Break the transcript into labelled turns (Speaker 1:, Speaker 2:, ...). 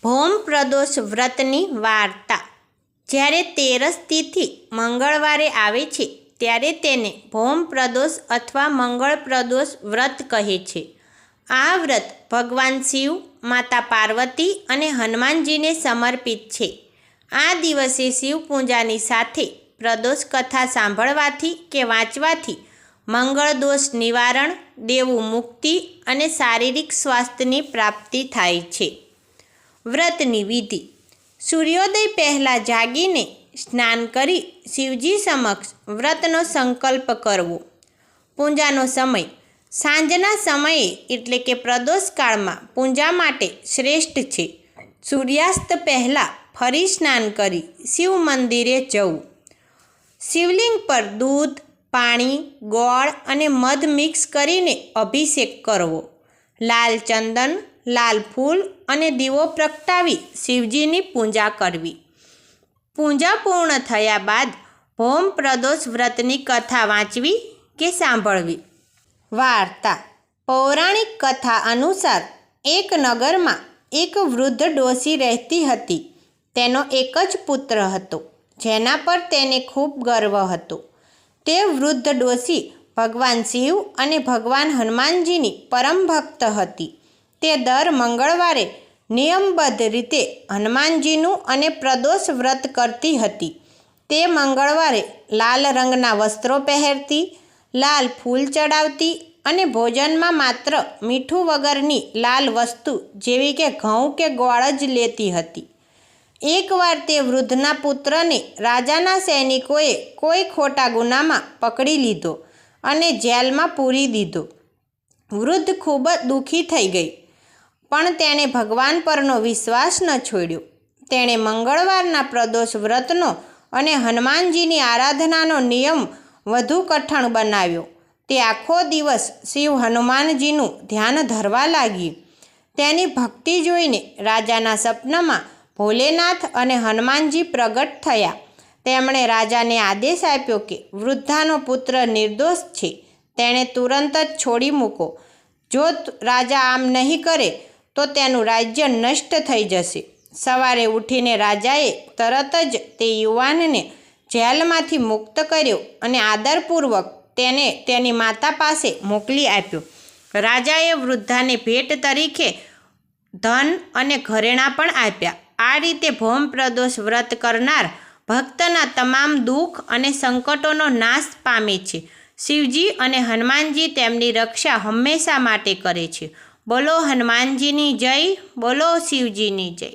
Speaker 1: ભૌમ પ્રદોષ વ્રતની વાર્તા। જ્યારે તેરસ તિથિ મંગળવારે આવે છે ત્યારે તેને ભૌમ પ્રદોષ અથવા મંગળ પ્રદોષ વ્રત કહે છે। આ વ્રત ભગવાન શિવ, માતા પાર્વતી અને હનુમાનજીને સમર્પિત છે। આ દિવસે શિવ પૂજાની સાથે પ્રદોષ કથા સાંભળવાથી કે વાંચવાથી મંગળ દોષ નિવારણ, દેવું મુક્તિ અને શારીરિક સ્વાસ્થ્યની પ્રાપ્તિ થાય છે। વ્રતની વિધિ: સૂર્યોદય પહેલાં જાગીને સ્નાન કરી શિવજી સમક્ષ વ્રતનો સંકલ્પ કરવો। પૂજાનો સમય: સાંજના સમયે એટલે કે પ્રદોષકાળમાં પૂજા માટે શ્રેષ્ઠ છે। સૂર્યાસ્ત પહેલાં ફરી સ્નાન કરી શિવ મંદિરે જવું। શિવલિંગ પર દૂધ, પાણી, ગોળ અને મધ મિક્સ કરીને અભિષેક કરવો। લાલ ચંદન, લાલ ફૂલ અને દીવો પ્રગટાવી શિવજીની પૂજા કરવી। પૂજા પૂર્ણ થયા બાદ ભૌમ પ્રદોષ વ્રતની કથા વાંચવી કે સાંભળવી। વાર્તા: પૌરાણિક કથા અનુસાર એક નગરમાં એક વૃદ્ધ ડોશી રહેતી હતી। તેનો એક જ પુત્ર હતો, જેના પર તેને ખૂબ ગર્વ હતો। તે વૃદ્ધ ડોશી ભગવાન શિવ અને ભગવાન હનુમાનજીની પરમ ભક્ત હતી। તે દર મંગળવારે નિયમબદ્ધ રીતે હનુમાનજીનું અને પ્રદોષ વ્રત કરતી હતી। તે મંગળવારે લાલ રંગના વસ્ત્રો પહેરતી, લાલ ફૂલ ચડાવતી અને ભોજનમાં માત્ર મીઠું વગરની લાલ વસ્તુ જેવી કે ઘઉં કે ગોળ જ લેતી હતી। એકવાર તે વૃદ્ધના પુત્રને રાજાના સૈનિકોએ કોઈ ખોટા ગુનામાં પકડી લીધો અને જેલમાં પૂરી દીધો। વૃદ્ધ ખૂબ જ દુઃખી થઈ ગઈ, પણ તેણે ભગવાન પરનો વિશ્વાસ ન છોડ્યો। તેણે મંગળવારના પ્રદોષ વ્રતનો અને હનુમાનજીની આરાધનાનો નિયમ વધુ કઠણ બનાવ્યો। તે આખો દિવસ શિવ હનુમાનજીનું ધ્યાન ધરવા લાગી। તેની ભક્તિ જોઈને રાજાના સપનામાં ભોલેનાથ અને હનુમાનજી પ્રગટ થયા। તેમણે રાજાને આદેશ આપ્યો કે વૃદ્ધાનો પુત્ર નિર્દોષ છે, તેણે તુરંત જ છોડી મૂકો। જો રાજા આમ નહીં કરે તો તેનું રાજ્ય નષ્ટ થઈ જશે। સવારે ઉઠીને રાજાએ તરત જ તે યુવાનને જેલમાંથી મુક્ત કર્યો અને આદરપૂર્વક તેને તેની માતા પાસે મોકલી આપ્યો। રાજાએ વૃદ્ધાને ભેટ તરીકે ધન અને ઘરેણાં પણ આપ્યા। આ રીતે ભૌમ પ્રદોષ વ્રત કરનાર ભક્તના તમામ દુઃખ અને સંકટોનો નાશ પામે છે। શિવજી અને હનુમાનજી તેમની રક્ષા હંમેશા માટે કરે છે। બોલો હનુમાનજીની જય, બોલો શિવજીની જય।